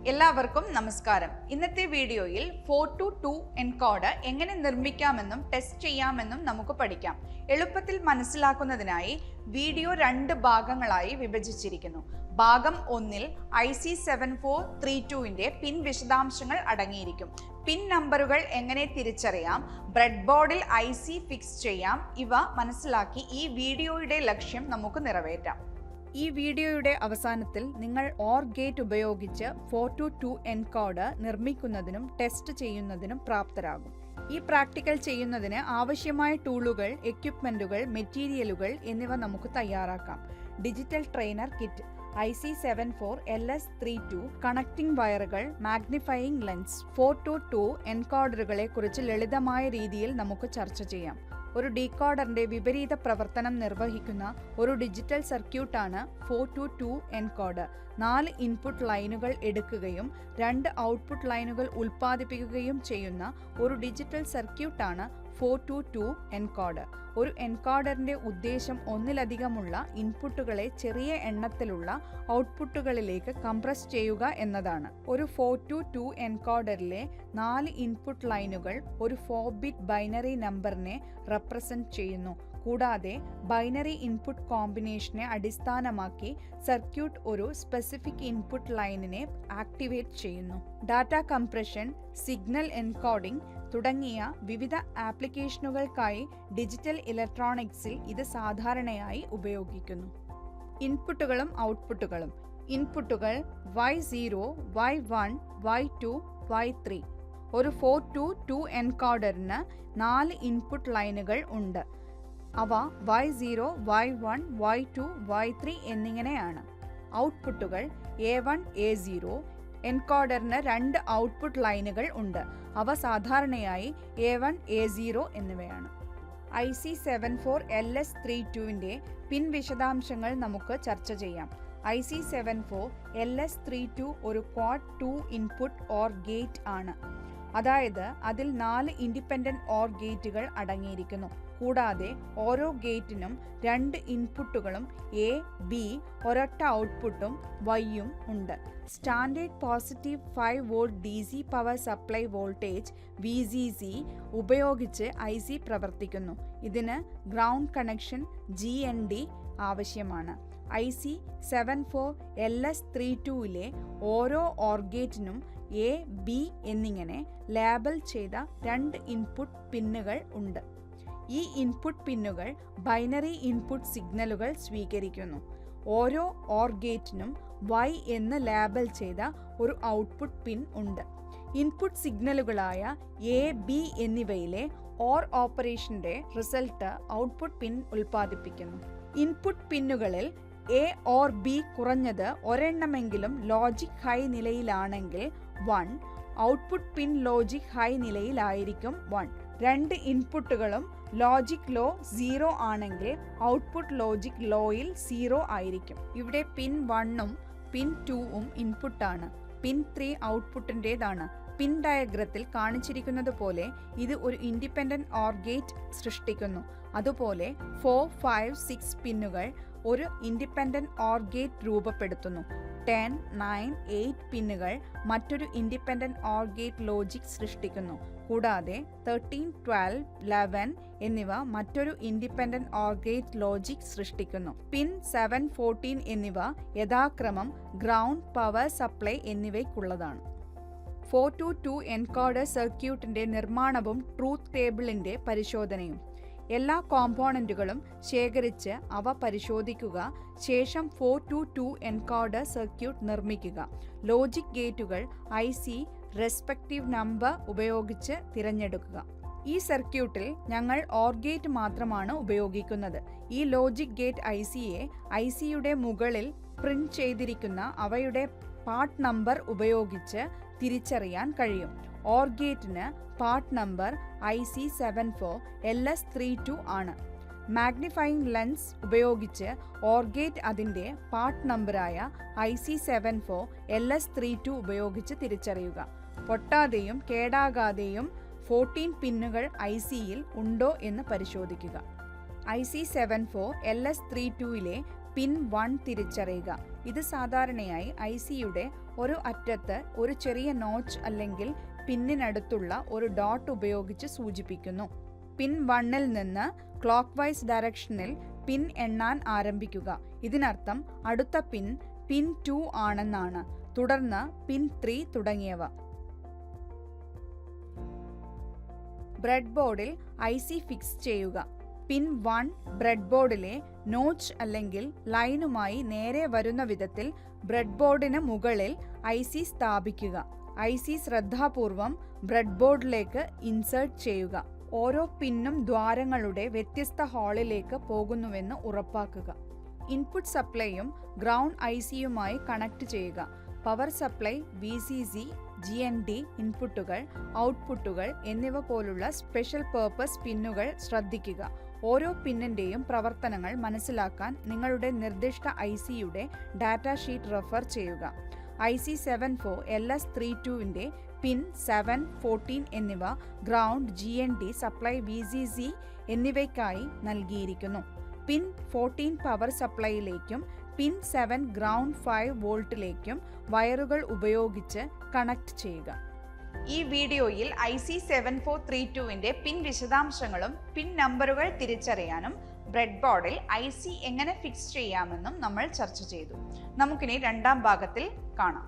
എല്ലാവർക്കും നമസ്കാരം. ഇന്നത്തെ വീഡിയോയിൽ 422 എൻകോഡ് എങ്ങനെ നിർമ്മിക്കാമെന്നും ടെസ്റ്റ് ചെയ്യാമെന്നും നമുക്ക് പഠിക്കാം. എളുപ്പത്തിൽ മനസ്സിലാക്കുന്നതിനായി വീഡിയോ 2 ഭാഗങ്ങളായി വിഭജിച്ചിരിക്കുന്നു. ഭാഗം 1-ൽ IC7432ന്റെ പിൻ വിശദാംശങ്ങൾ അടങ്ങിയിരിക്കും. പിൻ നമ്പറുകൾ എങ്ങനെ തിരിച്ചറിയാം, ബ്രെഡ് ബോർഡിൽ IC ഫിക്സ് ചെയ്യാം, ഇവ മനസ്സിലാക്കി ഈ വീഡിയോയുടെ ലക്ഷ്യം നമുക്ക് നിറവേറ്റാം. ഈ വീഡിയോയുടെ അവസാനത്തിൽ നിങ്ങൾ OR ഗേറ്റ് ഉപയോഗിച്ച് 422 എൻകോഡ് നിർമ്മിക്കുന്നതിനും ടെസ്റ്റ് ചെയ്യുന്നതിനും പ്രാപ്തരാകും. ഈ പ്രാക്ടിക്കൽ ചെയ്യുന്നതിന് ആവശ്യമായ ടൂളുകൾ, എക്യുപ്മെന്റുകൾ, മെറ്റീരിയലുകൾ എന്നിവ നമുക്ക് തയ്യാറാക്കാം. Digital trainer kit, IC74LS32, connecting വയറുകൾ, മാഗ്നിഫയിങ് ലെൻസ്. 422 എൻകോഡറുകളെ കുറിച്ച് ലളിതമായ രീതിയിൽ നമുക്ക് ചർച്ച ചെയ്യാം. ഒരു ഡീകോഡറിന്റെ വിപരീത പ്രവർത്തനം നിർവഹിക്കുന്ന ഒരു ഡിജിറ്റൽ സർക്യൂട്ടാണ് 422 എൻകോഡർ. 4 ഇൻപുട്ട് ലൈനുകൾ എടുക്കുകയും 2 ഔട്ട്പുട്ട് ലൈനുകൾ ഉൽപ്പാദിപ്പിക്കുകയും ചെയ്യുന്ന ഒരു ഡിജിറ്റൽ സർക്യൂട്ടാണ് 422 എൻകോഡർ. ഒരു എൻകോഡറിന്റെ ഉദ്ദേശം ഒന്നിലധികമുള്ള ഇൻപുട്ടുകളെ ചെറിയ എണ്ണത്തിലുള്ള ഔട്ട്പുട്ടുകളിലേക്ക് കംപ്രസ് ചെയ്യുക എന്നതാണ്. ഒരു 422 എൻകോഡറിലെ 4 ഇൻപുട്ട് ലൈനുകൾ ഒരു 4-ബിറ്റ് ബൈനറി നമ്പറിനെ റെപ്രസെന്റ് ചെയ്യുന്നു. കൂടാതെ ബൈനറി ഇൻപുട്ട് കോമ്പിനേഷനെ അടിസ്ഥാനമാക്കി സർക്യൂട്ട് ഒരു സ്പെസിഫിക് ഇൻപുട്ട് ലൈനിനെ ആക്ടിവേറ്റ് ചെയ്യുന്നു. ഡാറ്റ കംപ്രഷൻ, സിഗ്നൽ എൻകോഡിംഗ് തുടങ്ങിയ വിവിധ ആപ്ലിക്കേഷനുകൾക്കായി ഡിജിറ്റൽ ഇലക്ട്രോണിക്സിൽ ഇത് സാധാരണയായി ഉപയോഗിക്കുന്നു. ഇൻപുട്ടുകളും ഔട്ട്പുട്ടുകളും. ഇൻപുട്ടുകൾ Y0, Y1, Y2, Y3. ഒരു 422 എൻകോഡറിന് 4 ഇൻപുട്ട് ലൈനുകൾ ഉണ്ട്. അവ Y0, Y1, Y2, Y3 എന്നിങ്ങനെയാണ്. ഔട്ട്പുട്ടുകൾ A1, A0. എൻകോഡറിന് 2 ഔട്ട്പുട്ട് ലൈനുകൾ ഉണ്ട്. അവ സാധാരണയായി A1, A0 എന്നിവയാണ്. IC74LS32ന്റെ പിൻ വിശദാംശങ്ങൾ നമുക്ക് ചർച്ച ചെയ്യാം. IC74LS32 ഒരു ക്വാഡ് 2 ഇൻപുട്ട് OR ഗേറ്റ് ആണ്. അതായത് അതിൽ 4 ഇൻഡിപെൻഡന്റ് OR ഗേറ്റുകൾ അടങ്ങിയിരിക്കുന്നു. കൂടാതെ ഓരോ ഗേറ്റിനും 2 ഇൻപുട്ടുകളും A, B, ഒരൊറ്റ ഔട്ട്പുട്ടും Yയും ഉണ്ട്. Standard positive 5 volt DC power supply voltage VCC ഉപയോഗിച്ച് IC പ്രവർത്തിക്കുന്നു. ഇതിന് ഗ്രൗണ്ട് കണക്ഷൻ GND ആവശ്യമാണ്. IC74LS32ലെ ഓരോ OR ഗേറ്റിനും A, B എന്നിങ്ങനെ ലേബൽ ചെയ്ത 2 ഇൻപുട്ട് പിന്നുകൾ ഉണ്ട്. ഈ ഇൻപുട്ട് പിന്നുകൾ ബൈനറി ഇൻപുട്ട് സിഗ്നലുകൾ സ്വീകരിക്കുന്നു. ഓരോ OR ഗേറ്റിനും Y എന്ന് ലേബൽ ചെയ്ത ഒരു ഔട്ട്പുട്ട് പിൻ ഉണ്ട്. ഇൻപുട്ട് സിഗ്നലുകളായ A, B എന്നിവയിലെ OR ഓപ്പറേഷന്റെ റിസൾട്ട് ഔട്ട്പുട്ട് പിൻ ഉൽപ്പാദിപ്പിക്കുന്നു. ഇൻപുട്ട് പിന്നുകളിൽ A or B കുറഞ്ഞത് ഒരെണ്ണമെങ്കിലും ലോജിക് ഹൈ നിലയിലാണെങ്കിൽ 1, ഔട്ട്പുട്ട് പിൻ ലോജിക് ഹൈ നിലയിലായിരിക്കും 1. 2 ഇൻപുട്ടുകളും ലോജിക് ലോ 0 ആണെങ്കിൽ ഔട്ട്പുട്ട് ലോജിക് ലോയിൽ 0 ആയിരിക്കും. ഇവിടെ പിൻ 1ഉം പിൻ 2ഉം ഇൻപുട്ടാണ്. പിൻ 3 ഔട്ട്പുട്ടിൻ്റെതാണ്. പിൻ ഡയഗ്രത്തിൽ കാണിച്ചിരിക്കുന്നത് പോലെ ഇത് ഒരു ഇൻഡിപെൻഡന്റ് OR ഗേറ്റ് സൃഷ്ടിക്കുന്നു. അതുപോലെ 4, 5, 6 പിന്നുകൾ ഒരു ഇൻഡിപെൻഡന്റ് OR ഗേറ്റ് രൂപപ്പെടുത്തുന്നു. 10, 9, 8 പിന്നുകൾ മറ്റൊരു ഇൻഡിപെൻഡന്റ് OR ഗേറ്റ് ലോജിക് സൃഷ്ടിക്കുന്നു. കൂടാതെ 13, 12, 11 എന്നിവ മറ്റൊരു ഇൻഡിപെൻഡന്റ് OR ഗേറ്റ് ലോജിക് സൃഷ്ടിക്കുന്നു. പിൻ 7, 14 എന്നിവ യഥാക്രമം ഗ്രൗണ്ട്, പവർ സപ്ലൈ എന്നിവയ്ക്കുള്ളതാണ്. 422 എൻകോഡർ സർക്യൂട്ടിന്റെ നിർമ്മാണവും ട്രൂത്ത് ടേബിളിന്റെ പരിശോധനയും. എല്ലാ കോമ്പോണന്റുകളും ശേഖരിച്ച് അവ പരിശോധിക്കുക. ശേഷം 422 എൻകോഡർ സർക്യൂട്ട് നിർമ്മിക്കുക. ലോജിക് ഗേറ്റുകൾ IC റെസ്പെക്റ്റീവ് നമ്പർ ഉപയോഗിച്ച് തിരഞ്ഞെടുക്കുക. ഈ സർക്യൂട്ടിൽ ഞങ്ങൾ OR ഗേറ്റ് മാത്രമാണ് ഉപയോഗിക്കുന്നത്. ഈ ലോജിക് ഗേറ്റ് ICയെ ICയുടെ മുകളിൽ പ്രിന്റ് ചെയ്തിരിക്കുന്ന അവയുടെ പാർട്ട് നമ്പർ ഉപയോഗിച്ച് തിരിച്ചറിയാൻ കഴിയും. OR ഗേറ്റിന് പാർട്ട് നമ്പർ IC74LS32 ആണ്. മാഗ്നിഫയിങ് ലെൻസ് ഉപയോഗിച്ച് OR ഗേറ്റ് അതിൻ്റെ പാർട്ട് നമ്പറായ IC74LS32 ഉപയോഗിച്ച് തിരിച്ചറിയുക. പൊട്ടാതെയും കേടാകാതെയും 14 പിന്നുകൾ ICയിൽ ഉണ്ടോ എന്ന് പരിശോധിക്കുക. IC74LS32ലെ പിൻ 1 തിരിച്ചറിയുക. ഇത് സാധാരണയായി ICയുടെ ഒരു അറ്റത്ത് ഒരു ചെറിയ നോച്ച് അല്ലെങ്കിൽ പിന്നിനടുത്തുള്ള ഒരു ഡോട്ട് ഉപയോഗിച്ച് സൂചിപ്പിക്കുന്നു. പിൻ 1ൽ നിന്ന് ക്ലോക്ക് വൈസ് ഡയറക്ഷനിൽ പിൻ എണ്ണാൻ ആരംഭിക്കുക. ഇതിനർത്ഥം അടുത്ത പിൻ 2 ആണെന്നാണ്. തുടർന്ന് പിൻ 3 തുടങ്ങിയവ. ബ്രെഡ് ബോർഡിൽ IC ഫിക്സ് ചെയ്യുക. പിൻ 1 ബ്രെഡ് ബോർഡിലെ നോച്ച് അല്ലെങ്കിൽ ലൈനുമായി നേരെ വരുന്ന വിധത്തിൽ ബ്രെഡ് ബോർഡിന് മുകളിൽ IC സ്ഥാപിക്കുക. IC ശ്രദ്ധാപൂർവം ബ്രെഡ് ബോർഡിലേക്ക് ഇൻസേർട്ട് ചെയ്യുക. ഓരോ പിന്നും ദ്വാരങ്ങളുടെ വ്യത്യസ്ത ഹാളിലേക്ക് പോകുന്നുവെന്ന് ഉറപ്പാക്കുക. ഇൻപുട്ട് സപ്ലൈയും ഗ്രൗണ്ട് ICയുമായി കണക്ട് ചെയ്യുക. പവർ സപ്ലൈ, VCC, GND ഇൻപുട്ടുകൾ, ഔട്ട്പുട്ടുകൾ എന്നിവ പോലുള്ള സ്പെഷ്യൽ പർപ്പസ് പിന്നുകൾ ശ്രദ്ധിക്കുക. ഓരോ പിന്നിൻ്റെയും പ്രവർത്തനങ്ങൾ മനസ്സിലാക്കാൻ നിങ്ങളുടെ നിർദ്ദിഷ്ട ICയുടെ ഡാറ്റാ ഷീറ്റ് റെഫർ ചെയ്യുക. IC 74 LS32ൻ്റെ പിൻ 7, 14 എന്നിവ ഗ്രൗണ്ട്, GND, സപ്ലൈ, VCC എന്നിവയ്ക്കായി നൽകിയിരിക്കുന്നു. പിൻ 14 പവർ സപ്ലൈയിലേക്കും പിൻ 7 ഗ്രൗണ്ട് 5 വോൾട്ടിലേക്കും വയറുകൾ ഉപയോഗിച്ച് കണക്ട് ചെയ്യുക. ഈ വീഡിയോയിൽ IC 7432ൻ്റെ പിൻ വിശദാംശങ്ങളും പിൻ നമ്പറുകൾ തിരിച്ചറിയാനും ബ്രെഡ് ബോർഡിൽ IC എങ്ങനെ ഫിക്സ് ചെയ്യാമെന്നും നമ്മൾ ചർച്ച ചെയ്തു. നമുക്കിനി രണ്ടാം ഭാഗത്തിൽ കാണാം.